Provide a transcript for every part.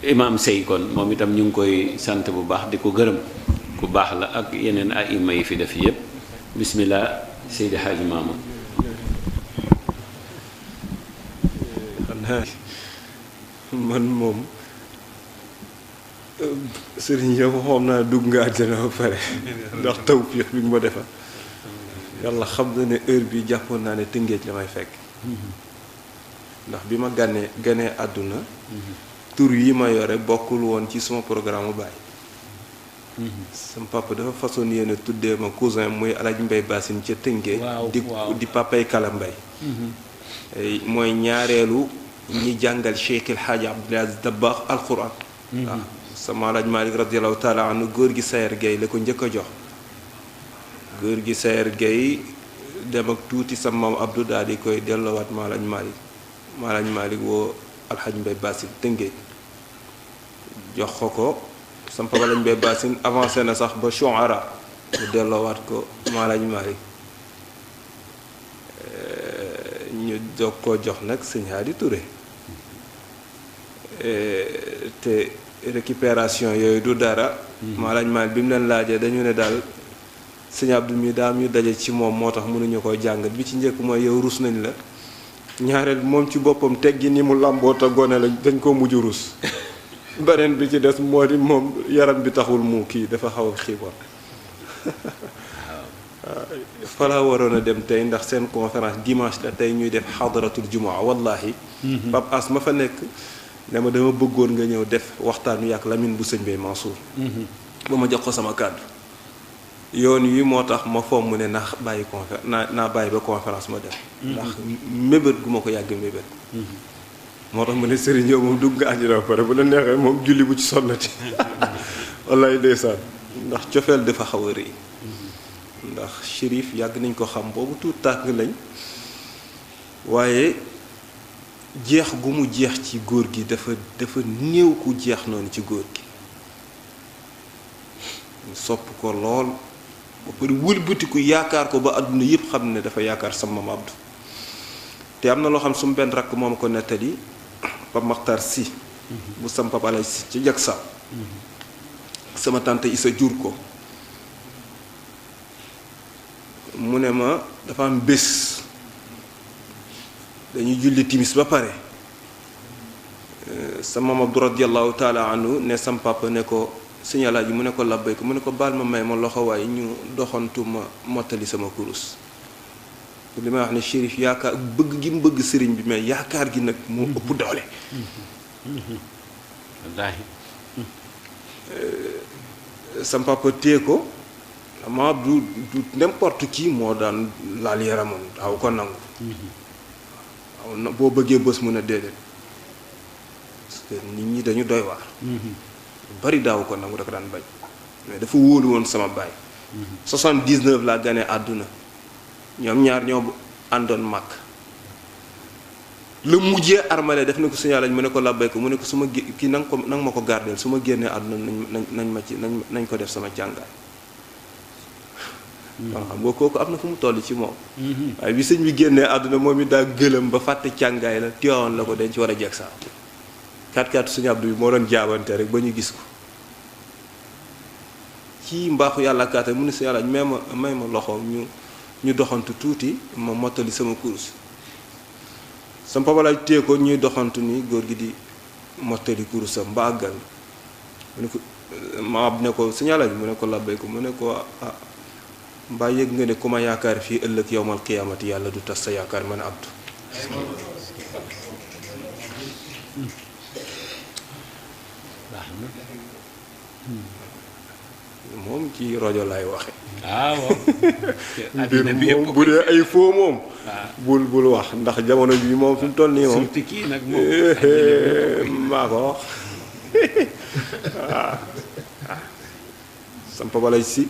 imam Sey kon moom itam ñu ngi koy sant bu baax di ko gërëm ku baax la ak yeneen aima yi fi def yépp bismillah Seydi Hadji Mamoun. xanaa man moom sëriñ yow xoom naa dugg nga àjjana ba pare ndax tawfiix bi nga ma defal yàlla xam na ne heure bi jàppoon naa ne Tëngéej la may fekk ndax bi ma ganee àdduna tur yi ma yore bokkul woon ci suma programme mu baay sama papa dafa façon yéene tuddee ma cousin muy Alaaji Mbay Basin ca Tëngéej di papay Kala Mbay mooy ñaareelu ñi jàngal Cheikh El Hadji Abdoul Aziz Dabakh alquran waaw sama Alaaji Malik radiallahu taala anhu góor gi Sayer Gueye la ko njëkk a jox góor gi Sayer Gueye dem ak tuuti sa maam Abdou daal di koy delloowaat ma Alaaji Malik woo Alxaaj Mbay Basin Tëngéej jox ko sama papa Alaaji Mbay Basin avancé na sax ba Chouara mu delloowaat ko ma Alaaji Malik ñu doog koo jox nag sëñ Hadi Touré te récupération yooyu du dara ma Alaaji Malik bi mu leen laajee dañu ne daal sëñ Abdou mi daam ñu daje ci moom moo tax mënuñu ko jàngat bi ci njëkk mooy yow rus nañ la ñaareel moom ci boppam teggi ni mu làmboo te gone la dañ koo mujj rus beneen bi ci des moo di moom yaram bi taxul mu kii dafa xaw a xiiboon fa laa waroon a dem tey ndax seen conférence dimanche la tey ñuy def xadaratul jumaa wallahi Pape As ma fa nekk ne ma dama bëggoon nga ñëw def waxtaan wi ak Lamine bu sëñ Bay Mansour ba ma jox ko sama kàddu yoon wi moo tax ma fomm mu ne naa bàyyi naa bàyyi ba conférence ma dem ndax mébét gu ma ko yàgg mébét moo tax mu ne sëriñ yow moom dugg nga àjjana ba pare bu la neexee moom julli bu ci sonnati wallaay ndeysaan ndax cofeel dafa xaw a rëy ndax shérif yàgg nañ ko xam boobu tuut tàkk lañ waaye jeex gu mu jeex ci góor gi dafa néew ku jeex noonu ci góor gi sopp ko lool ba pare wëlbatiku yaakaar ko ba àdduna yépp xam ne dafa yaakaar sama maam Abdou te am na loo xam su mu benn rakk moom ko nettali Pape Makhtar Sy bu sam Pape Alay Sy ci jag sa sama tante Issa jur ko mu ne ma dafa am bés dañuy julli timis ba pare sama maam Abdou radiallahu taala anhu ne sam papa ne ko sëñ Alaaji mu ne ko labbay ko mu ne ko baal ma may ma loxo waaye ñu doxantu ma mottali sama kurus li may wax ne shérif yaakaar bëgg gi mu bëgg sëriñ bi mais yaakaar gi nag moo ëpp doole wallaahi sam papa téye ko ma du n'importe qui moo daan laal yaramam daaw ko nangu waaw boo bëggee bés mun a déedéet parce que nit ñi dañu doy waar bari daaw ko nangu da ko daan bañ mais dafa wóolu woon sama baay 79 laa ganee àdduna ñoom ñaar ñoo àndoon màkk la mujjee armale def na ko signalé mu ne ko labbay ko mu ne ko su ma kii nanga ma ko gardeel su ma génnee àdduna nañ ko def sama càngaay waaw xam nga kooku am na fu mu toll ci moom waaye bi sëñ bi génnee àdduna moom it daa gëlëm ba fàtte càngaay la Tiwaawan la ko denc war a jeg saa 4-4 suñu Abdou bi moo doon jaabante rek ba ñu gis ko ci mbaaxu yàlla kaata mu ne si yàlla may ma loxo ñu doxantu tuuti ma mottali sama course sama papa laaj téye ko ñuy doxantu ni góor gi di mottali course am ba àggal mu ne ko ma ab ne ko si yàlla bi mu ne ko labbay ko mu ne ko ah mbaa yëg nga ne ku ma yaakaar fii ëllëg yowmal qiyaamati yàlla du tas sa yaakaar man Abdou moom ci rajo laay waxe mbir moom bu dee ay foo moom bul wax ndax jamono bi moom fi mu toll nii moom surtout kii nag moom maa ko wax waaw sampa balay si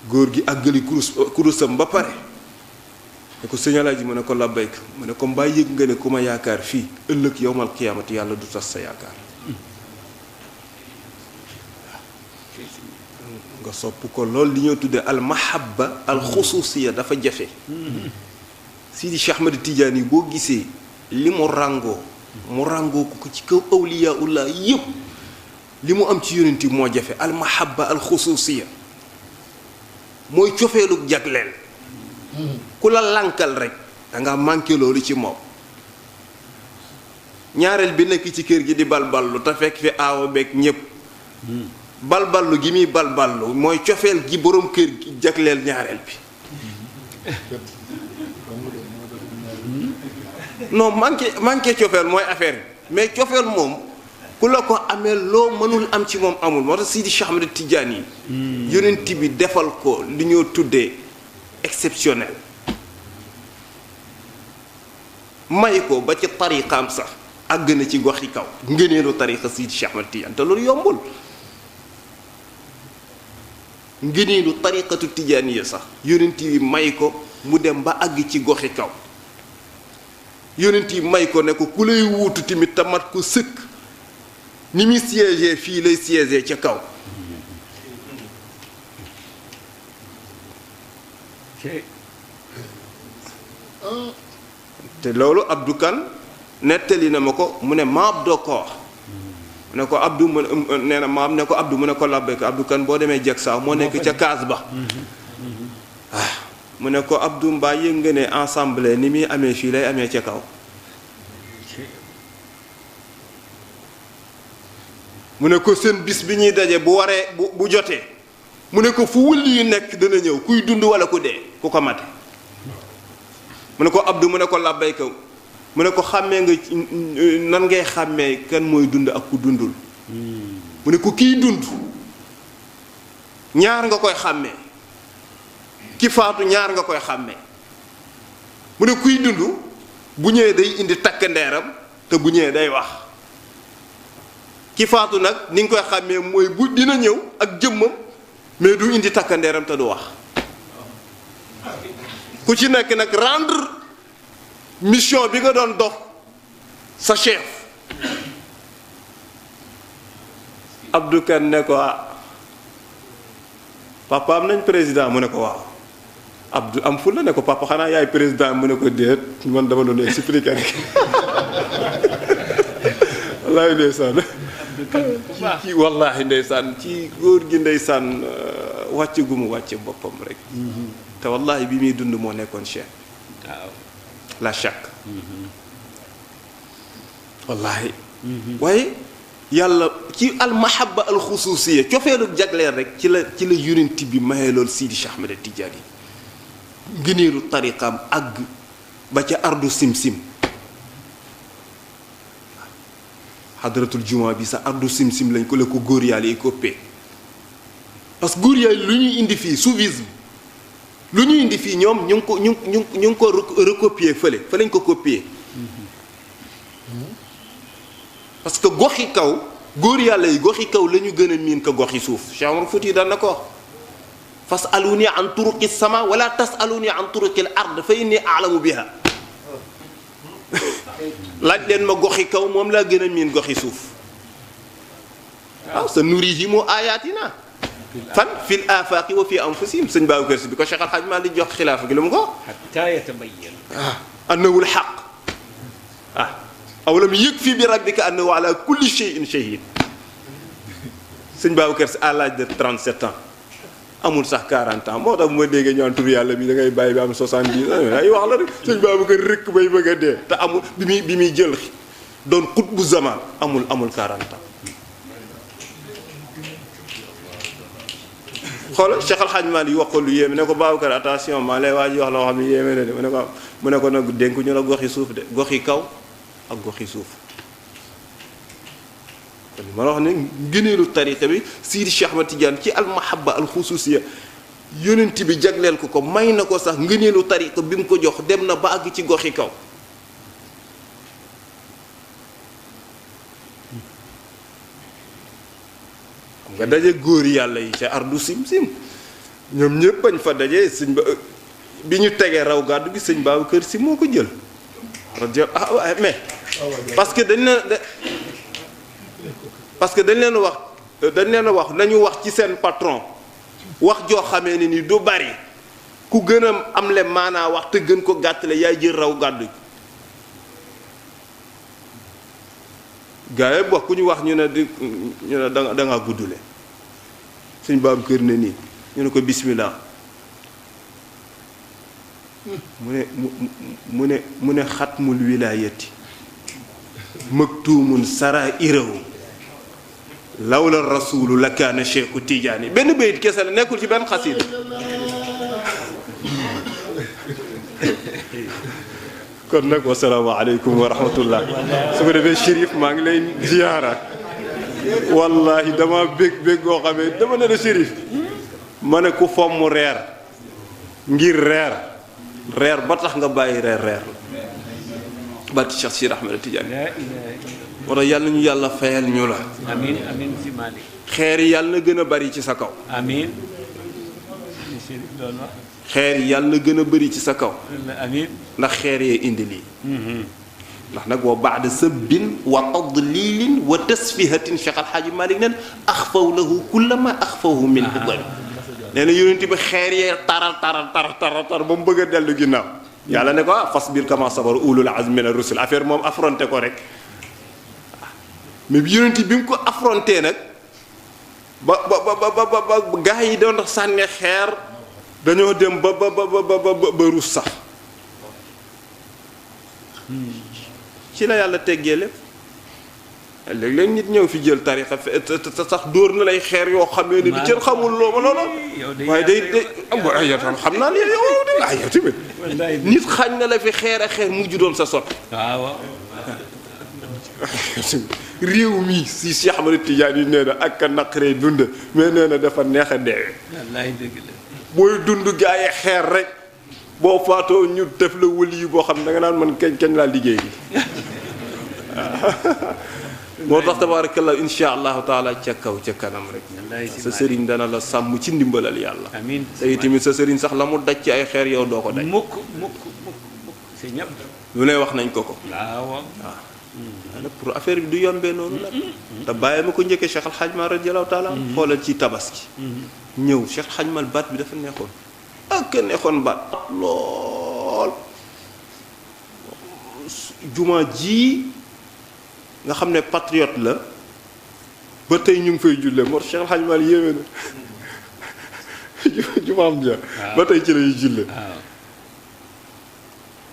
góor gi àggali kurusam ba pare ne ko sëñalaa ji mu ne ko labbayka mu ne ko mbaa yëg nga ne ku ma yaakaar fii ëllëg yowmal qiyaamati yàlla du tas sa yaakaar nga sopp ko lool li ñoo tuddee al mahabba al xususiya dafa jafe Sidi Cheikh Ahmed Tidiane yi boo gisee li mu ràngoo mu ràngoo ko ci kaw awliyaullah yëpp li mu am ci yonent moo jafe al mahabba al xususiya mooy cofeelu jagleel ku la lànkal rek danga manqué loolu ci moom ñaareel bi nekk ci kër gi di balballu te fekk fi aawa beeg ñépp balballu gi muy balballu mooy cofeel gi boroom kër gi jagleel ñaareel bi non manqué cofeel mooy affaire bi mais cofeel moom ku la ko amee loo mënul am ci moom amul moo tax Sidi Cheikh Ahmed Tidiane yi yonent bi defal ko li ñoo tuddee exceptionnel may ko ba ci tariqaam sax àgg na ci goxi kaw ngëneelu tariqa Sidi Cheikh Ahmed Tidiane te loolu yombul ngëneelu tariqatu tijaaniya sax yonent yi may ko mu dem ba àgg ci goxi kaw yonent yi may ko ne ko ku lay wuutu tamit te mat ko sëkk ni muy siégé fii lay siégé ca kaw te loolu Abdou Kane nettali na ma ko mu ne maab doo ko wax mu ne ko Abdou mu nee na maam ne ko Abdou mu ne ko labbe ko Abdou Kane boo demee jeg saaw moo nekk ca kaas ba mu ne ko Abdou mbaa yëg nga ne ensemble ni muy amee fii lay amee ca kaw mu ne ko seen bis bi ñuy daje bu waree bu jotee mu ne ko fu wëlli yu nekk dana ñëw kuy dund wala ku dee ku ko mate mu ne ko Abdou mu ne ko labbay kaw mu ne ko xàmmee nga nan ngay xàmmee kan mooy dund ak ku dundul mu ne ko kiy dund ñaar nga koy xàmmee ki faatu ñaar nga koy xàmmee mu ne kuy dund bu ñëwee day indi takk ndeeram te bu ñëwee day wax ki faatu nag ni nga koy xàmmee mooy bu dina ñëw ak jëmmam mais du indi takk ndeeram te du wax ku ci nekk nag rendre mission bi nga doon dox sa chef Abdou Kane ne ko papa am nañ président mu ne ko waaw Abdou am ful la ne ko papa xanaa yaay président mu ne ko déet man dama doon expliquer rek wallaahi ndeysaan ci wallaahi ndeysaan ci góor gi ndeysaan wàcc gu mu wàcce boppam rek te wallaahi bi muy dund moo nekkoon chef waaw la chaque wallaahi waaye yàlla ci almahabba alxususiya cofeelu jagleel rek ci la yonent bi mayee lool Sidi Cheikh Ahmed Tidiane yi ngëneelu tariqaam àgg ba ca ardu simsim xadratul juma bi sa ardu simsim lañ ko la ko góor yàlla yi koppee parce que góor yàlla lu ñuy indi fii soufisme lu ñuy indi fii ñoom ñu ngi ko recopier fële fa lañ ko copier parce que goxi kaw góor yàlla yi goxi kaw la ñu gën a miin ko goxi suuf Cheikh Omar Fouti daan na ko wax fas aluni an turuqi sama wala tas aluni an turuqil ard fa inni alamu biha laaj leen ma goxi kaw moom laa gën a miin goxi suuf waaw sa nurihimu ayatina fan fil afaaqi wa fi anfusihim sëñ Babacar Si bi ko Cheikh Al Hadj Malick di jox xilaafa gi lu mu ko hatta yatabayyan annahu al-haqq awalam yakfi bi rabbika annahu ala kulli shay'in shahid sëñ Babacar Si à l'âge de 37 ans amul sax 40 ans moo tax bu ma déggee ñu naan tur yàlla bi da ngay bàyyi bi am 70 ans ay wax la rek sëñ Babacar rëkk bay bëgg a dee te amul bi muy jël doon xutbu zaman amul 40 ans xoolal Cheikh Al Hadj Malick wax ko lu yéeme ne ko Babacar attention maa lay waaj wax loo xam ne yéeme na de mu ne ko nag dénk ñu la goxi suuf de goxi kaw ak goxi suuf kon ma la wax ne ngëneelu tariqa bi Sidi Cheikh Ahmed Tidiane ci almahabba alxususiya yonent bi jagleel ko may na ko sax ngëneelu tariqa bi mu ko jox dem na ba àgg ci goxi kaw nga daje góor yàlla yi ca ardu sim-sim ñoom ñëpp bañ fa daje sëñ ba bi ñu tegee raw gàddu gi sëñ Babacar Si moo ko jël mais parce que dañ leen wax nañu wax ci seen patron wax joo xamee ne ni du bari ku gën a am le maanaa wax te gën ko gàttale yaay jël raw gàddu gaa yi wax ku ñu wax ñu ne da ngaa guddule suñ baam kër ne nii ñu ne ko bismillah mu ne xatmul wilaayati maktuumun sarairahu lawla rasulu la kaana cheikhu tijaani benn bayit kese la nekkul ci benn xasida kon nag wasalaamaaleykum wa rahmatullah su ko defee Chérif maa ngi lay ziyaara wallahi dama bég goo xamee dama ne la Chérif ma ne ku fomm reer ngir reer ba tax nga bàyyi reer la barki Cheikh Sidi Ahmed Tidiane moo tax yàlla ñu yàlla fayal ñu la amiin amiin si Malick xeer yi yàlla na gën a bari ci sa kaw amiin doon wax xeer yi yàlla na gën a bari ci sa kaw amiin ndax xeer yee indi lii ndax nag wa baada sabbin wa tadlilin wa tasfihatin Cheikh Alxaaji Malick nen axfaw lahu kulla ma axfawhu min hidami nee na yonent bi xeer yee taral ba mu bëgg a dellu ginnaaw yàlla ne ko fasbir kama sabara ulul azmi mina rusul affaire moom affronté ko rek mais bi yonent bi mu ko affronté nag ba gaa yi doon sànni xeer dañoo dem ba ruus sax ci la yàlla teggee lépp léeg-léeg nit ñëw fi jël tarixa sax dóor na lay xeer yoo xamee ne bi cër xamul loo ma loolu waaye day ay yow xam naa ne yow ay yow tamit nit xañ na la fi xeer mujj doon sa sot waaw réew mi si Cheikh Ahmed Tidiane yi nee na ak a naqaree dund mais nee na dafa neex a deewee wallaay dëgg la booy dund gaa yi xeer rek boo faatoo ñu def la wëli yi boo xam ne da nga naan man kañ laa liggéey bi moo tax tabarakallah insha allahu taala ca kaw ca kanam rek sa sëriñ dana la sàmm ci ndimbalal yàlla amiin te tamit sa sëriñ sax la mu daj ci ay xeer yow doo ko daj mukk c'est ñëpp lu ne wax nañ ko waaw nag pour affaire bi du yombee noonu la te bàyyi ma ko njëkkee Cheikh Al Hadj Mal radiyallahu taala xoolal ci tabaski ñëw Cheikh Al Hadj Mal baat bi dafa neexoon ak neexoon baat lool juma ji nga xam ne patriote la ba tey ñu ngi fay jullee moo Cheikh Al Hadj Mal yéeme na jumaam ja ba tey ci lañuy jullee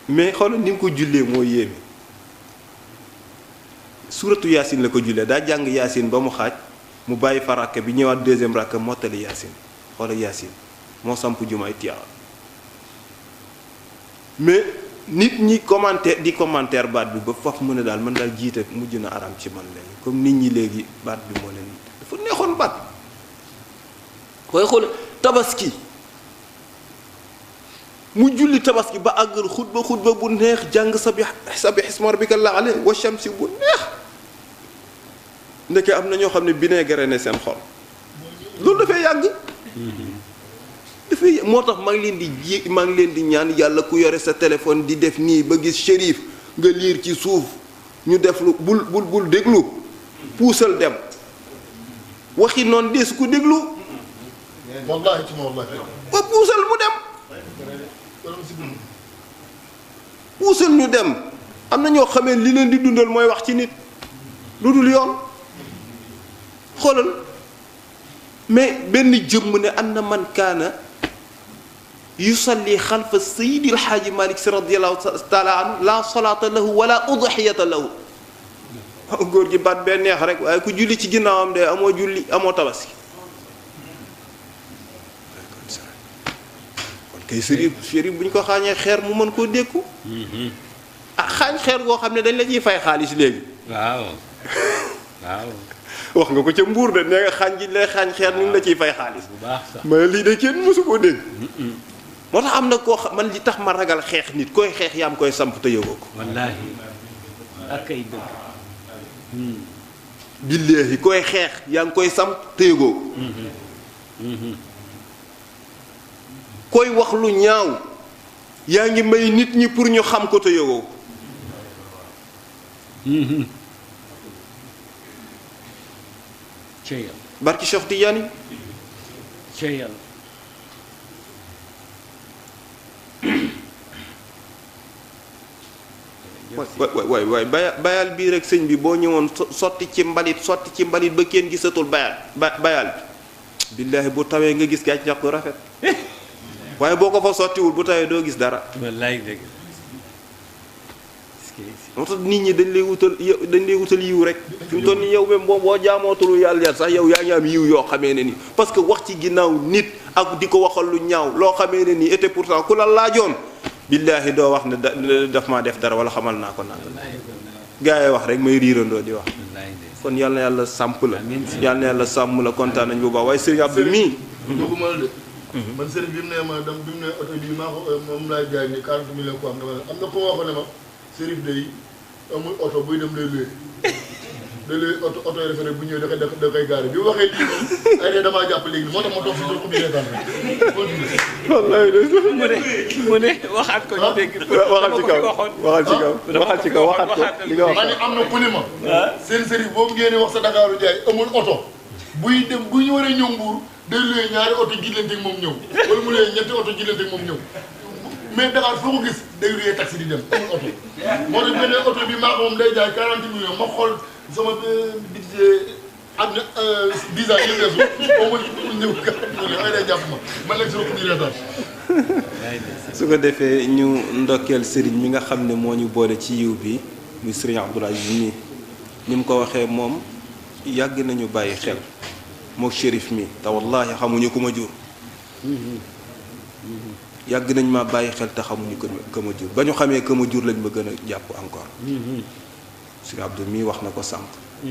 mais xoolal ni mu ko jullee moo yéeme suuratu yaasin la ko jullee daa jàng yaasin ba mu xaaj mu bàyyi fa rakk bi ñëwaat deuxième rakk mottali yaasin xoolal yaasin moo samp jumaay Tiwaawan mais nit ñi commentaire baat bi ba faf mu ne daal man daal jiite mujj na aram ci man léegi comme nit ñi léegi baat bi moo leen dafa neexoon baat koy xool tabaski mu julli tabaski ba àggal xutba bu neex jàng sabih isma rabbikal a'la wa shamsi bu neex ndeke am na ñoo xam ne vinaigre ne seen xol loolu dafay yàgg dafay moo tax maa ngi leen di ñaan yàlla ku yore sa téléphone di def nii ba gis Chérif nga liir ci suuf ñu def lu bul déglu puusal dem waxi noonu des ku déglu wallahi ci wallahi ba puusal mu dem puusal ñu dem am na ñoo xamee li leen di dundal mooy wax ci nit lu dul yoon xoolal mais benn jëmm ne an na man kaana yusalli xalfa sayidi alxaaji Malik si radiallahu taala anhu la salaata lahu wala udxiyata lahu góor gi baat bee neex rek waaye ku julli ci ginnaawam de amoo julli amoo tabaski kon kay sëriñ bu ñu ko xaañee xeer mu mën koo dékku xaañ xeer goo xam ne dañ la ciy fay xaalis léegi waaw wax nga ko ca mbuur de nee nga xaañ ji lay xaañ xeer ñu la ciy fay xaalis bu baax sax mais lii de kenn mosu koo dégg moo tax am na koo xam man li tax ma ragal xeex nit koy xeex yaa am koy samp te yëgoo ko wallaahi ak ay dëgg billaahi koy xeex yaa ngi koy samp te yëgoo ko koy wax lu ñaaw yaa ngi may nit ñi pour ñu xam ko te yëgoo ko ceyal barki Cheikh Tidiane ceyal waay bayal bii rek sëñ bi boo ñëwoon sotti ci mbalit ba kenn gisatul bayal bi billaahi bu tawee nga gis gàncax gu rafet waaye boo ko fa sottiwul bu tawee doo gis dara. wallaay dëgg. moo tax nit ñi dañ lay wutal yiw rek fi mu toll nii yow même boo jaamootul yàlla sax yow yaa ngi am yiw yoo xamee ne nii parce que wax ci ginnaaw nit ak di ko waxal lu ñaaw loo xamee ne nii et pourtant ku la laajoon billaahi doo wax ne daf maa def dara wala xamal naa ko naan gaa yi wax rek may riirandoo di wax kon yal na yàlla sàmp la yal na yàlla sàmm la kontaan nañ bu baax waaye Serigne Abdou mii duguma la de man sëriñ bi mu ne ma dem bi mu ne oto bii maa ko moom laay jaay ni 40 millions ko am na ko ma waxoon ne ma sëriñ day amul oto buy dem day luy oto yi rek bu ñëwee da koy gaare bi waxee lii moom ay ne damaa jàpp léegi moo tax ma toog si dul ko bi reetaan rek wallaay mu ne waxaat ko ñu dégg waxal ci kaw waxal ko li nga wax ma ne am na ku ni ma seen sëriñ boobu ngeen wax sa Dakaaru jaay amul oto buy dem bu ñu waree ñëw Mbuur day luy ñaari oto jillante ak moom ñëw wala mu luy ñetti oto jillante ak moom ñëw mais Dakar foo ko gis day luy taxi di dem amul oto moo tax beneen oto bi maa ko moom day jaay 40 millions ma xool sama budget ak 10 ans yi weesu au moins ñëw 40 millions ay day jàpp man nag soo ko di reetaan su ko defee ñu ndokkeel sëriñ mi nga xam ne moo ñu boole ci yiw bi muy sëriñ Abdoul Aziz nii ni mu ko waxee moom yàgg nañu bàyyi xel moo shérif mi te wallaahi xamuñu ku ma jur yàgg nañ ma bàyyi xel te xamuñu ku ma jur ba ñu xamee ku ma jur lañ ma gën a jàpp encore sëriñ Abdou mii wax na ko sànq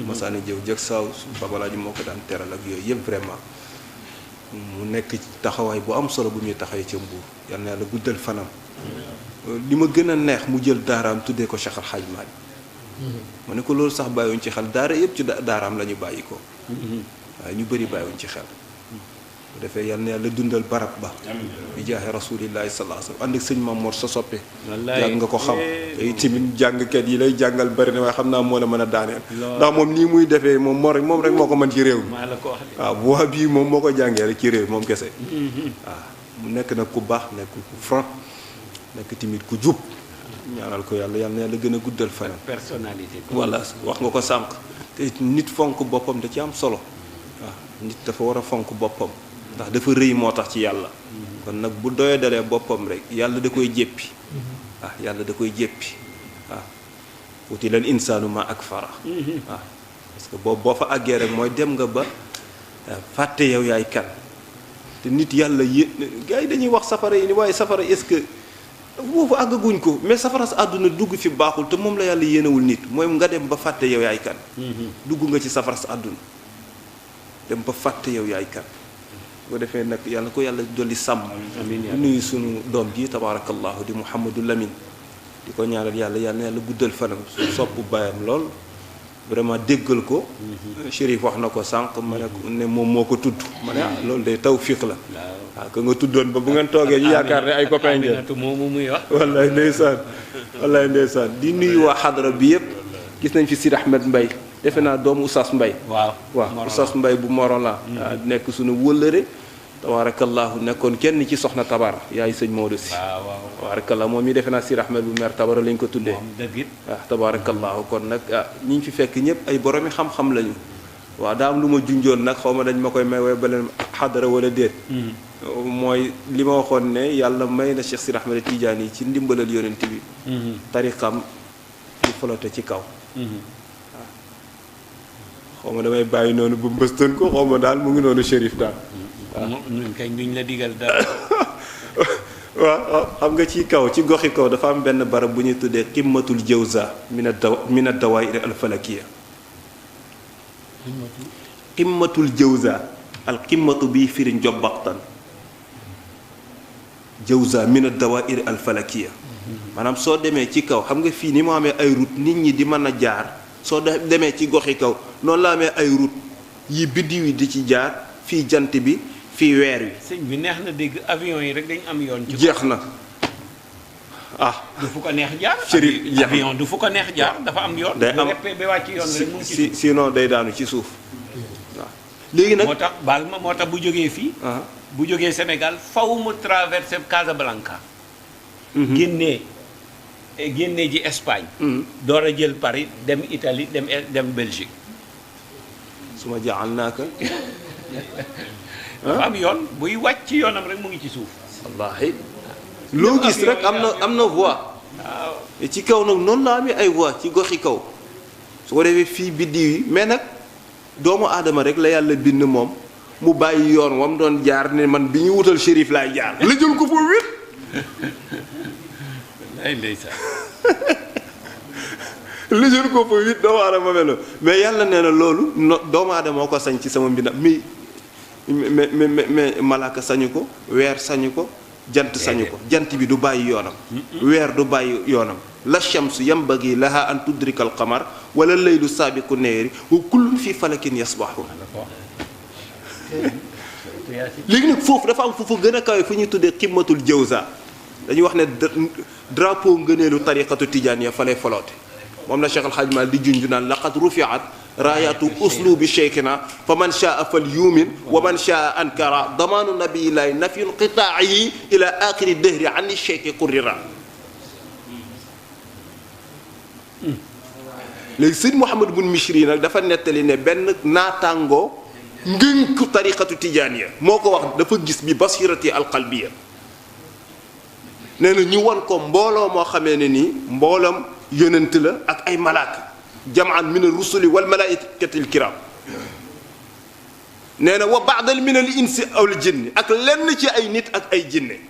masaani jëw jëg saaw babalaa ji moo ko daan teral ak yooyu yëpp vraiment mu nekk taxawaay bu am solo bu muy taxawee ca Mbuur yal na yàlla guddal fanam li ma gën a neex mu jël daaraam tuddee ko Cheikh Al Hadj Malick ma ne ko loolu sax bàyyiwuñ ci xel daara yëpp ci daaraam la ñu bàyyi ko waaye ñu bëri bàyyiwuñ ci xel bu defee yal na yàlla dundal barab ba bi jaaxe rasulillahi sallallahu alayhi wasallam ànd ak sëñ Mamour sa soppe yàgg nga ko xam te tamit jàngkat yi lay jàngal bëri na waaye xam naa moo la mën a daaneel ndax moom nii muy defee moom rek moo ko mën ci réew mi waaw voix bii moom moo ko jàngee rek ci réew moom kese waaw mu nekk nag ku baax nekk ku franc nekk tamit ku jub ñaanal ko yàlla yal na yàlla gën a guddal fan personnalité voilà wax nga ko sànq te nit fonk boppam da ci am solo waaw nit dafa war a fonk boppam ndax dafa rëy moo tax ci yàlla kon nag bu doyadalee boppam rek yàlla da koy jéppi waaw yàlla da koy jéppi waaw wuti leen insaanu ma ak fara waaw parce que boo fa àggee rek mooy dem nga ba fàtte yow yaay kan te nit yàlla gars yi dañuy wax safara yi ni waaye safara est-ce que boobu àggaguñ ko mais safara sa àdduna dugg fi baaxul te moom la yàlla yéenewul nit mooy nga dem ba fàtte yow yaay kan dugg nga ci safara sa àdduna dem ba fàtte yow yaay kan boo defee nag yàlla ko yàlla dolli sàmm nuyu sunu doom ji tabarakallahu di Mouhamadou Lamine di ko ñaanal yàlla na yàlla guddal fanam sopp bàyyam lool vraiment déggal ko Chérif wax na ko sànq ma ne moom moo ko tudd ma ne loolu day tawfiq la waaw ko nga tuddoon ba bu ngeen toogee ñu yaakaar ne ay copain ngeen moomu muy wax wallaay ndeysaan di nuyu waa xadra bi yëpp gis nañ fi Sidi Ahmed Mbaye defe naa doomu Oustaz Mbaye waaw Oustaz Mbaye bu Morolan nekk suñu wëllëre tabarakallahu nekkoon kenn ci soxna Tabara yaay sëñ Maodo si tabarakallahu moom mi defe naa Sidi Ahmed bu mer Tabara lañ ko tuddee waaw tabarakallahu kon nag ñi ñu fi fekk ñëpp ay boromi xam-xam lañu waaw daa am lu ma junjoon nag xaw ma dañ ma koy may way baleen xadara wala déet mooy li ma waxoon ne yàlla may na Cheikh Sidi Ahmed Tidiane yi ci ndimbalal yonent bi tariqam di flotte ci kaw xaw ma damay bàyyi noonu ba mbëstan ko xaw ma daal mu ngi noonu Chérif daal waaw ñun kañ duñ la digal dara waaw xam nga ci kaw ci goxi kaw dafa am benn barab bu ñuy tuddee qimmatul jawza min ad-dawaa'ir al-falakiyya qimmatul jawza al qimmatu bi firi njobbaxtan jawza min ad-dawaa'ir al-falakiyya maanaam soo demee ci kaw xam nga fii ni mu amee ay route nit ñi di mën a jaar soo demee ci goxi kaw noonu la amee ay route yi biddiw yi di ci jaar fii jant bi fii weer wi sëñ bi neex na dégg avion yi rek dañ am yoon ci jeex na du fu ko neex jaar avion du fu ko neex jaar dafa am yoon day am ba wàcc yoon rek mu ngi ci sinon day daanu ci suuf waaw léegi nag moo tax baal ma moo tax bu jógee fii bu jógee Sénégal faw mu traversé Casablanca génnee génnee ji Espagne. door a jël Paris dem Italie dem Belgique. su ma jaxal naa ko. dafa am yoon buy wàcc ci yoonam rek mu ngi ci suuf. wallaahi. loo gis rek am na voix. waaw ci kaw nag noonu la amee ay voix ci goxi kaw. su ko defee fii biddiw yi mais nag doomu aadama rek la yàlla bind moom mu bàyyi yoon wam doon jaar ne man bi ñu wutal shérif laay jaar. la jël ko foofu wét. ay ndeysaan. la jël ko foofu wét doomu aadama melo mais yàlla nee na loolu doomu aadama moo ko sañ ci sama mbindam mais malaaka sañu ko weer sañu ko jant sañu ko jant bi du bàyyi yoonam weer du bàyyi yoonam la shamsu yambagi laha an tudrika al qamar wala laylu saabiqu neeri wa kullun fi falakin yasbahun léegi nag foofu dafa am foofu gën a kawe fu ñuy tuddee ximmatul jawza dañuy wax ne drapeau ngëneelu tariqatu tijaaniya fa lay foloote moom la Cheikh Al Hadj Mal di junju naan laqad rufiat raayatu uslubi cheikhina fa man shaa fal yumin wa man shaa ankara damaanu nabiyillahi nafyun qitaayi ila axiri dëhri ani cheikhi qurrira léegi sëñ Mouhamad bun Mishri nag dafa nettali ne benn naataangoo ngënku tariqatu tijaaniya moo ko wax dafa gis bi basirati alqalbiya nee na ñu won ko mbooloo moo xamee ne nii mboolam yonent la ak ay malaaka jamaan min ar-rusuli wal malaa'ikati al-kiram nee na wa ba'dan min al-insi aw al-jinni ak lenn ci ay nit ak ay jinne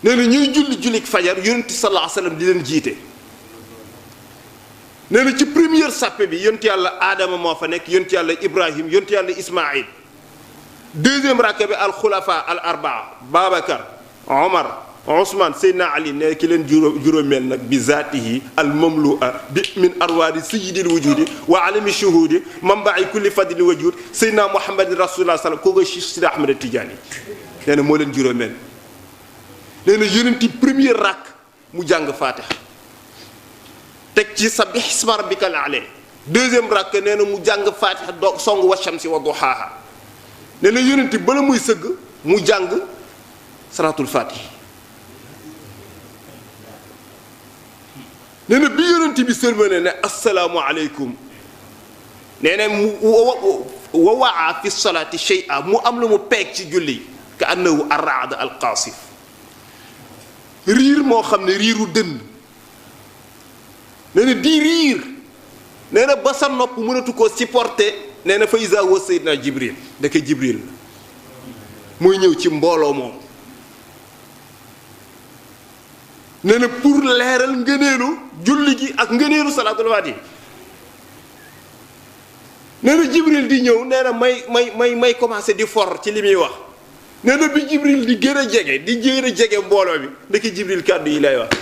nee na ñuy jullik fajar yonent sallallahu alayhi wa sallam di leen jiite nee na ci première sàppe bi yonent yàlla aadama moo fa nekk yonent yàlla ibrahim yonent yàlla ismaïl deuxième rakka bi al-xulafa al-arbaa babacar omar Ousmane Seydina Ali ne ki leen juróomeel nag bi zaatihi al mamlua bi min arwaadi sayyidil wujudi wa alami shuhudi mamba'i kulli fadli wajud Seydina Muhammadin rasulullah sallam kooku Sidi Ahmed Tidiane nee na moo leen juróomeel nee na yonenti premier rakk mu jàng Fatiha teg ci sabbih isma rabbikal a'la deuxième rakk nee na mu jàng Fatiha doo song wa shamsi wa duhaaha nee na yonenti bala muy sëgg mu jàng salaatul Fatiha. nee na bi yonent bi sërmane ne asalaamualeykum nee na mu wawaa fi salaati shay'a mu am lu mu peeg ci julli ka annahu arraad alqaasif riir moo xam ne riiru dënn nee na di riir nee na ba sa nopp mënatu koo supporter nee na fa iza wa sayyidina jibril ndeke jibril la muy ñëw ci mbooloo moom nee na pour leeral ngëneelu julli gi ak ngëneelu salaatul faatiha nee na jibril di ñëw nee na may commencé di for ci li muy wax nee na bi jibril di gën a jege mbooloo bi ndeke jibril kàddu yi lay wax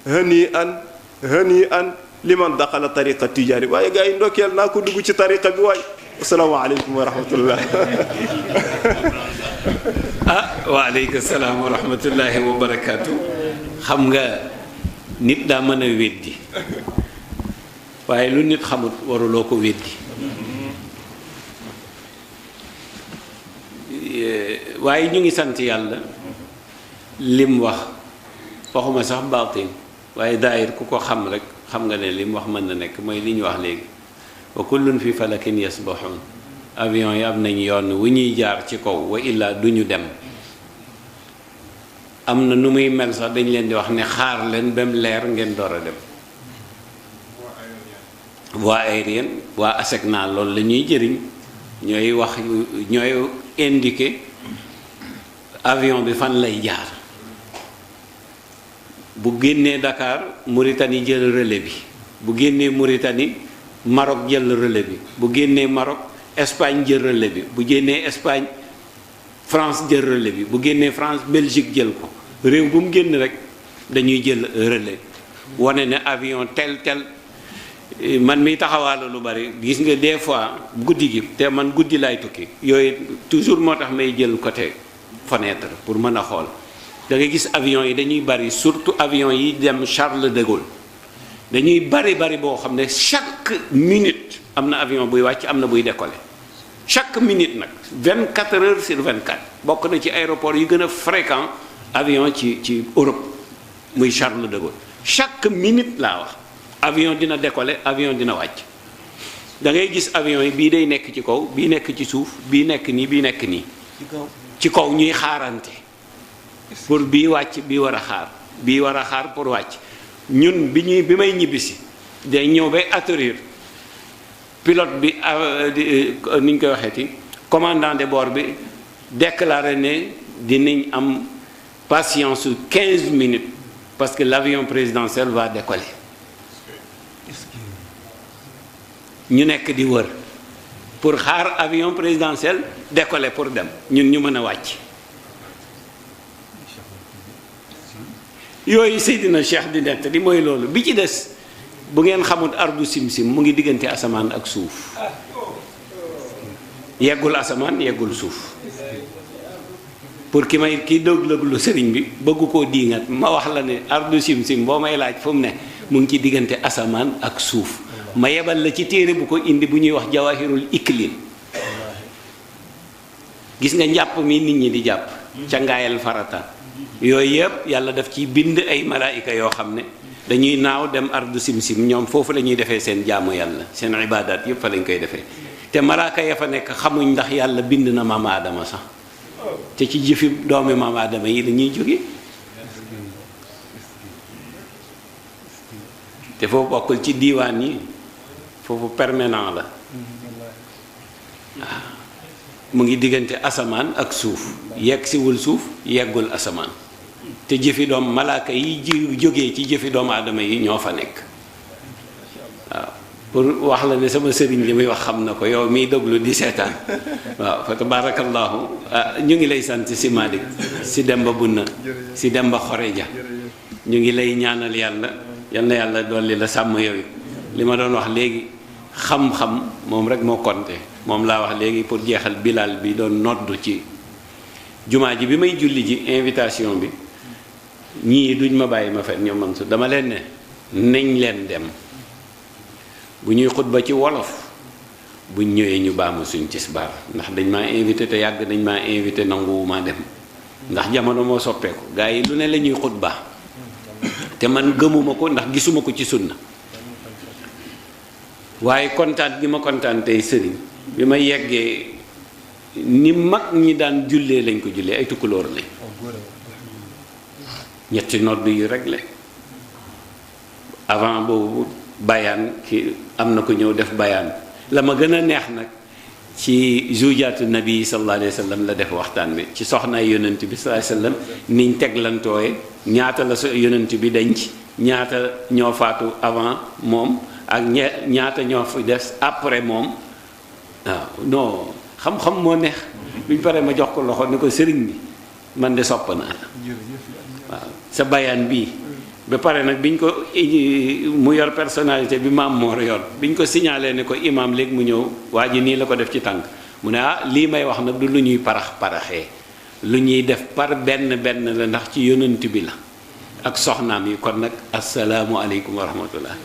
hani an liman daxala tariqa tijaani waaye gars yi ndokkeel naa ko dugg ci tariqa bi waaye asalaamaaleykum wa rahmatullah waaleykum salaam wa rahmatullahi wa barakaatu. xam nga nit daa mën a weddi waaye lu nit xamut waruloo ko weddi waaye ñu ngi sant yàlla lim wax waxuma sax baatin waaye daayir ku ko xam rek xam nga ne lim wax mën na nekk mooy li ñu wax léegi wa kullun fi falakin yasbahun avion yi am nañ yoon wu ñuy jaar ci kaw wa illaa du ñu dem am na nu muy mel sax dañ leen di wax ne xaar leen ba mu leer ngeen door a dem voie aérienne waa ASECNA loolu la ñuy jëriñ ñooy wax ñooy indiqué avion bi fan lay jaar bu génnee Dakar Mauritanie jël relais bi bu génnee Mauritanie Maroc jël relais bi bu génnee Maroc Espagne jël relais bi bu génnee Espagne France jël relais bi bu génnee France Belgique jël ko réew bu mu génn rek dañuy jël relais wane ne avion tel man miy taxawaalo lu bari gis nga des fois guddi gi te man guddi laay tukki yooyu toujours moo tax may jël côté fenêtre pour mën a xool da nga gis avion yi dañuy bari surtout avion yi dem Charles de Gaulle dañuy bari boo xam ne chaque minute am na avion buy wàcc am na buy décoller chaque minute nag 24 heures sur 24 bokk na ci aéroport yi gën a fréquent avion ci Europe muy Charles de Gaulle chaque minute laa wax avion dina décoller avion dina wàcc da ngay gis avion yi bii day nekk ci kaw bii nekk ci suuf bii nekk nii bii nekk nii ci kaw ñuy xaarante pour bii wàcc bii war a xaar bii war a xaar pour wàcc ñun bi may ñibbisi day ñëw bay atterrir pilote bi ni ñu koy waxeeti commandant de bord bi déclaré ne dinañ am patience su 15 minutes parce que l'avion présidentiel va décoller ñu nekk di wër pour xaar avion présidentiel décoller pour dem ñun ñu mën a wàcc yooyu Seydina Cheikh di nett di mooy loolu bi ci des bu ngeen xamul ardu simsim mu ngi diggante asamaan ak suuf yeggul asamaan yeggul suuf pour ki déglu sëriñ bi bëggu koo diingat ma wax la ne ardu simsim boo may laaj fu mu ne mu ngi ci diggante asamaan ak suuf ma yebal la ci téere bu ko indi bu ñuy wax jawahirul iklim gis nga njàpp mi nit ñi di jàpp ca ngaayal farata yooyu yëpp yàlla daf ci bind ay malaayika yoo xam ne dañuy naaw dem ardu simsim ñoom foofu la ñuy defee seen jaamu yàlla seen ibaadaat yëpp fa lañ koy defee te malaaka ya fa nekk xamuñ ndax yàlla bind na maam Aadama sax te ci jëfi doomi maam Aadama yi dañuy jóge te foofu bokkul ci diiwaan yi foofu permanent la waaw mu ngi diggante asamaan ak suuf yegg siwul suuf yeggul asamaan te jëfi doom malaaka yi jógee ci jëfi doomu aadama yi ñoo fa nekk waaw pour wax la ne sama sëriñ li muy wax xam na ko yow miy déglu di seetaan waaw fa tabarakallahu ñu ngi lay sant si Malick si Demba Bunna si Demba Xoreja ñu ngi lay ñaanal yàlla yal na yàlla dolli la sàmm yooyu li ma doon wax léegi xam-xam moom rek moo compté moom laa wax léegi pour jeexal Bilal bi doon noddu ci jumaa ji bi may julli ji invitation bi ñii duñ ma bàyyi ma fen ñoom man su dama leen ne nañ leen dem bu ñuy xutba ci wolof buñ ñëwee ñu baamu suñ tisbaar ndax dañ maa invité te yàgg dañ maa invité nanguwumaa dem ndax jamono moo soppeeku gaa yi lu ne la ñuy xutba te man gëmuma ko ndax gisuma ko ci sunna waaye kontaan gi ma kontaan tey sëriñ bi ma yeggee ni mag ñi daan jullee lañ ko jullee ay tukkulóor lañ ñetti nodd yu rek la avant boobu bayaan ki am na ko ñëw def bayaan la ma gën a neex nag ci zujaatu nabi sallallahu alayhi wa sallam la def waxtaan bi ci soxnaay yonent bi sallallahu alayhi wa sallam niñ teglantooye ñaata la yonent bi denc ñaata ñoo faatu avant moom ak ñaata ñoo fi des après moom waaw non xam-xam moo neex buñ paree ma jox ko loxo ni ko sëriñ bi man de sopp naa la waaw sa bayaan bii ba pare nag biñ ko mu yor personnalité bi maam Mor yor biñ ko signalé ne ko imam léegi mu ñëw waa ji nii la ko def ci tànk mu ne lii may wax nag du lu ñuy paraxee lu ñuy def par benn la ndax ci yonent bi la ak soxnaam yi kon nag asalaamualeykum wa rahmatullah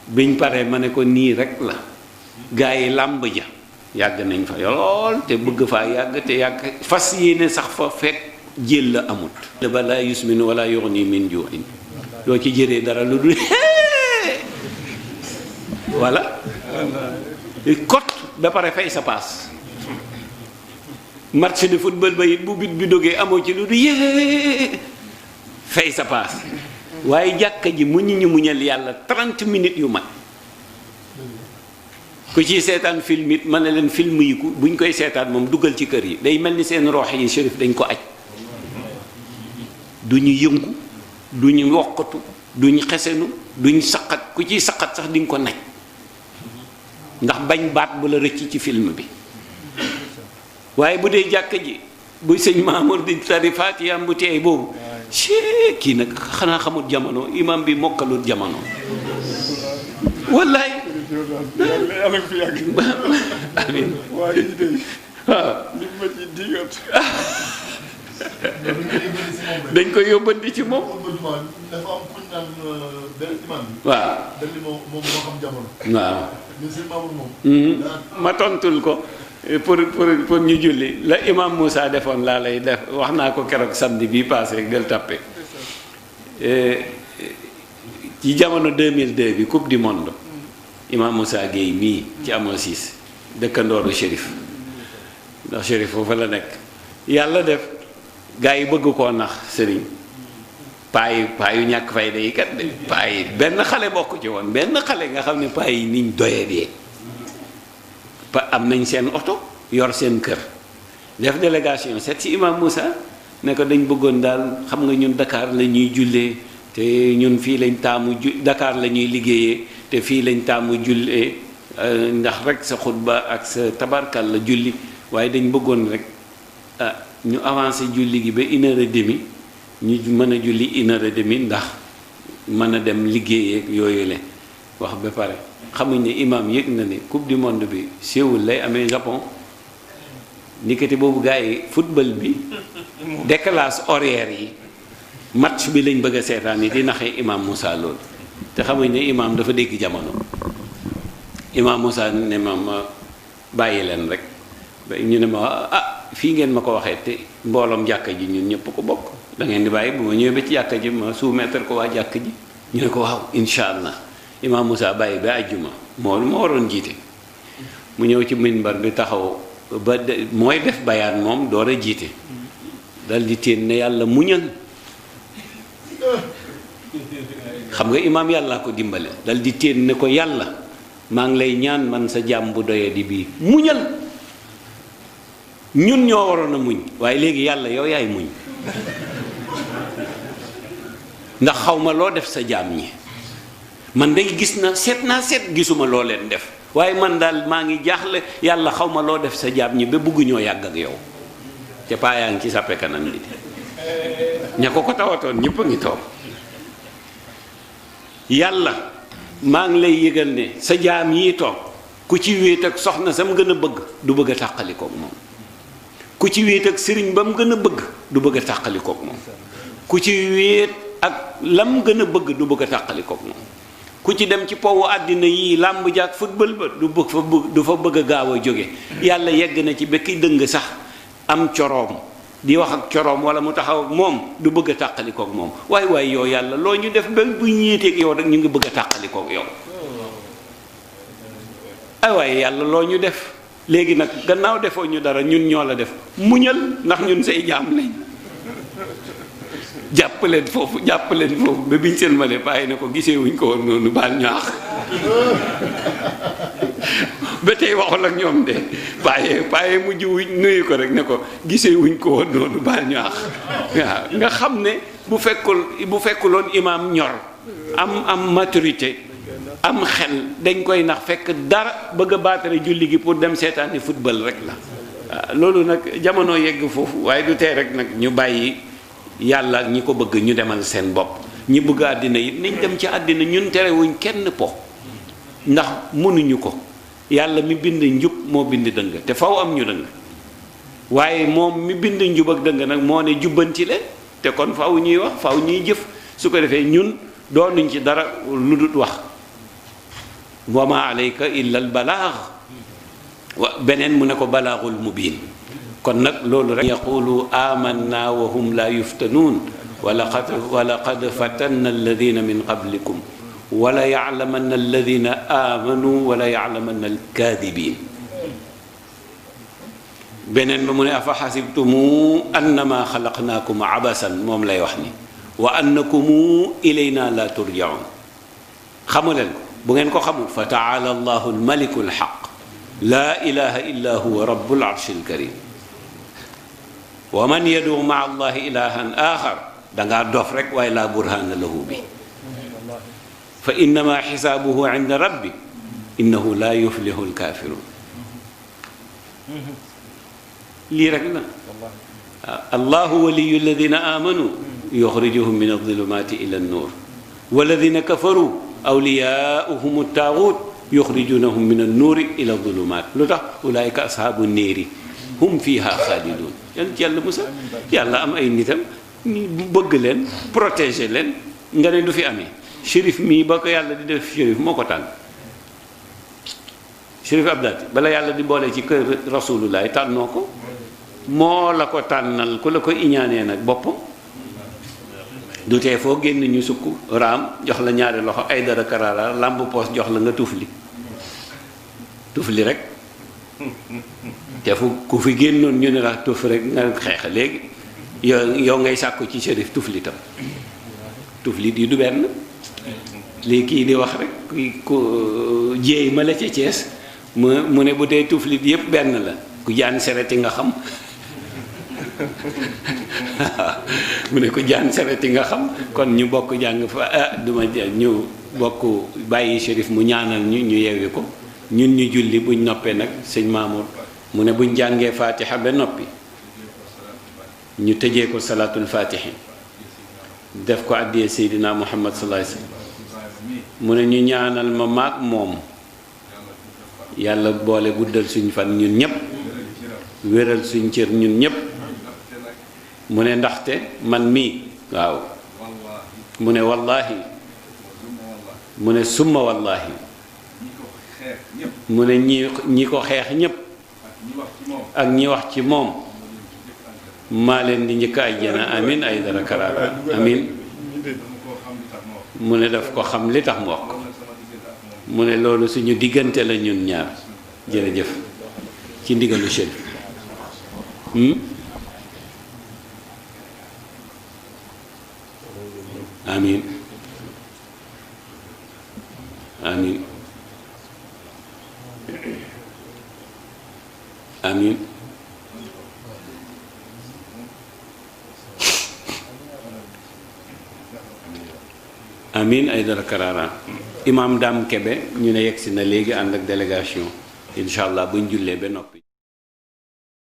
biñ paree ma ne ko nii rek la gaa yi làmb ja yàgg nañ fa lool te bëgg faa yàgg te yàgg fas yéene sax fa fekk jël la amut ba laa yusminu wala yughni min ju'in doo ci jëree dara lu dul voilà kot ba pare fay sa paas match de football ba it bu bit bi dogee amoo ci lu dul fay sa paas waaye jàkka ji mu ñu muñal yàlla 30 minutes yu mat ku ci seetaan film it ma ne leen film yi ku buñ koy seetaan moom duggal ci kër yi day mel ni seen roox yi shérif dañ ko aj du ñu yëngu du ñu wokkatu du ñu xesenu du ñu saqat ku ciy saqat sax di nga ko naj ndax bañ baat bu la rëcc ci film bi waaye bu dee jàkka ji bu sëñ Mamour di tari Faatiha bu teey boobu kii nag xanaa xamut jamono imam bi mokkalut jamono wallaay amiin waaw dañ koy yóbbandi ci moom dafa am kuñ naan benn imam bi waaw dañ li moom moo xam jamono waaw mais sëñ Mamour moom ma tontul ko pour ñu julli la imam Moussa defoon laa lay def wax naa ko keroog samedi bii passé Gueule Tapée ci jamono 2002 bi coupe du monde Imam Moussa Gueye mii ci amoo siis dëkkandooru Chérif ndax Chérif foofu la nekk yàlla def gaa yi bëgg koo nax sëriñ paa yu ñàkk fayda yi kat de paa yi benn xale bokk ci woon benn xale nga xam ne paa yi niñ doyadee am nañ seen oto yor seen kër def délégation seet si Imam Moussa ne ko dañ bëggoon daal xam nga ñun Dakar la ñuy jullee te ñun fii lañ taamu Dakar la ñuy liggéeyee te fii lañ taamu jullee ndax rek sa xutba ak sa tabarkal la julli waaye dañ bëggoon rek ñu avancé julli gi ba 1h30 ñu mën a julli 1h30 ndax mën a dem liggéeyee yooyu le wax ba pare xamuñ ne imam yëg na ne coupe du monde bi Séoul lay amee Japon ndikati boobu gars yi football bi décalage horaire yi match bi lañ bëgg a seetaan yi di naxee imam Moussa loolu te xamuñ ne imam dafa dégg jamono imam Moussa ne ma bàyyi leen rek ñu ne ma fii ngeen ma ko waxee te mbooloom jàkka ji ñun ñëpp ko bokk da ngeen di bàyyi bu ma ñëwee ba ci jàkka ji ma soumettre ko waa jàkka ji ñu ne ko waaw incha allah imam Moussa bàyyi ba àjjuma moo waroon jiite mu ñëw ci minbar bi taxaw ba mooy def bayaan moom door a jiite dal di téen ne yàlla muñal xam nga imaam yàllaa ko dimbale dal di téen ne ko yàlla maa ngi lay ñaan man sa jaam bu doye di bii muñal ñun ñoo waroon a muñ waaye léegi yàlla yow yaay muñ ndax xaw ma loo def sa jaam ñi man day gis na seet gisuma loo leen def waaye man daal maa ngi jaaxle yàlla xaw ma loo def sa jaam ñi ba bugg ñoo yàgg ak yow te paa yaa ngi ci sàppe kanam bi ña ko tawatoon ñëpp a ngi toog yàlla maa ngi lay yëgal ne sa jaam yi toog ku ci wéet ak soxna sam gën a bëgg du bëgg a tàqalikook moom ku ci wéet ak sëriñ ba mu gën a bëgg du bëgg a tàqalikook moom ku ci wéet ak lam gën a bëgg du bëgg a tàqalikook moom ku ci dem ci powu àddina yii làmb jaak football ba du fa bëgg a gaaw a jóge yàlla yegg na ci ba ki dëng sax am coroom di wax ak coroom wala mu taxaw ak moom du bëgg a tàqalikook moom waaye yow yàlla loo ñu def ba bu ñeeteeg yow rek ñu ngi bëgg a tàqalikook yow waaye yàlla loo ñu def léegi nag gannaaw defoo ñu dara ñun ñoo la def muñal ndax ñun say jaam lañ jàppaleen foofu ba biñ seen male bàyyi na ko gisee wuñ ko woon noonu baal ñaax ba tey waxul ak ñoom de bàyyee mujj wuñ nuyu ko rek ne ko gisee wuñ ko woon noonu baal ñaax waaw nga xam ne bu fekkuloon imaam ñor am maturité am xel dañ koy nax fekk dara bëgg a baatare julli gi pour dem seetaani football rek la waaw loolu nag jamono yegg foofu waaye du tee rek nag ñu bàyyi yàlla ak ñi ko bëgg ñu demal seen bopp ñi bëgg àddina yi nañ dem ci àddina ñun terewuñ kenn po ndax mënuñu ko yàlla mi bind njub moo bind dëng te faw am ñu dëng waaye moom mi bind njub ak dëng nag moo ne jubbanti leen te kon faw ñuy wax faw ñuy jëf su ko defee ñun doonuñ ci dara lu dut wax wa ma alayka illa al balaax beneen mu ne ko balaaxul mubiin kon nag loolu rek yaqulu amanna wa hum la yuftanuun wa laqad fatanna alladina min qablikum wala yaclamanna alladina amanu wala yaclamanna alkaadibin beneen ba mu ne afa xasibtumu annama xalaqnaakum abasan moom lay wax ni wa annakumu ilayna la turjaun xamu leen ko bu ngeen ko xamul fa taala allahu almaliku alxaq la ilaha illa huwa rabbul arshi alkarim wa man yadu maa allahi ilahan axar dangaa dof rek waaye laa burhana lahu bi fa innama xisaabuhu inda rabbi innahu laa yuflihu alkafirun lii rek la allahu waliyu alladina amanu yuxrijuhum min alzulumati ila annur walladina kafaru awliyaauhum attaagut yuxrijunahum min annuuri ila alzulumat lu tax ulaika ashaabu néeri hum fiha xaalidun yan ci yàlla musa yàlla am ay nitam bëgg leen protéger leen nga ne du fi amee shérif mii ba ko yàlla di def shérif moo ko tànn shérif Abdati bala yàlla di boole ci kër rasulullah tànnoo ko moo la ko tànnal ku la ko iñaanee nag boppam du tee foo génn ñu sukk raam jox la ñaari loxo ay dara karara làmb poos jox la nga tufli rek te fu ku fi génnoon ñu ne la tuf rek nga xeex léegi yow ngay sàkku ci shérif tufli tam tufli di du benn lii kii di wax rek ku jéey ma la ca Cees mu ne bu dee tuflit yépp benn la ku jaan sereti nga xam mu ne ku jaan sereti nga xam kon ñu bokk jàng fa duma ñu bokk bàyyi shérif mu ñaanal ñu yeewi ko ñun ñu julli buñ noppee nag sëñ Mamour mu ne buñ jàngee fatiha ba noppi ñu tëjee ko salaatul fatihi def ko àddiyee seydina muhammad sallallahu alayhi wasallam mu ne ñu ñaanal ma maag moom yàlla boole guddal suñ fan ñun ñépp wéral suñ cër ñun ñépp mu ne ndaxte man mii waaw mu ne wallaahi mu ne summa wallaahi mu ne ñi ko xeex ñépp ak ñi wax ci moom maa leen di njëkk àjjana amin ay dara karaara amin mu ne daf ko xam li tax mu wax ko mu ne loolu suñu diggante la ñun ñaar jërëjëf ci ndigalu chef amin amin amin amin ay dara karara imam Dame Kebe ñu ne yegsi na léegi ànd ak délégation incha allah buñ jullee ba noppi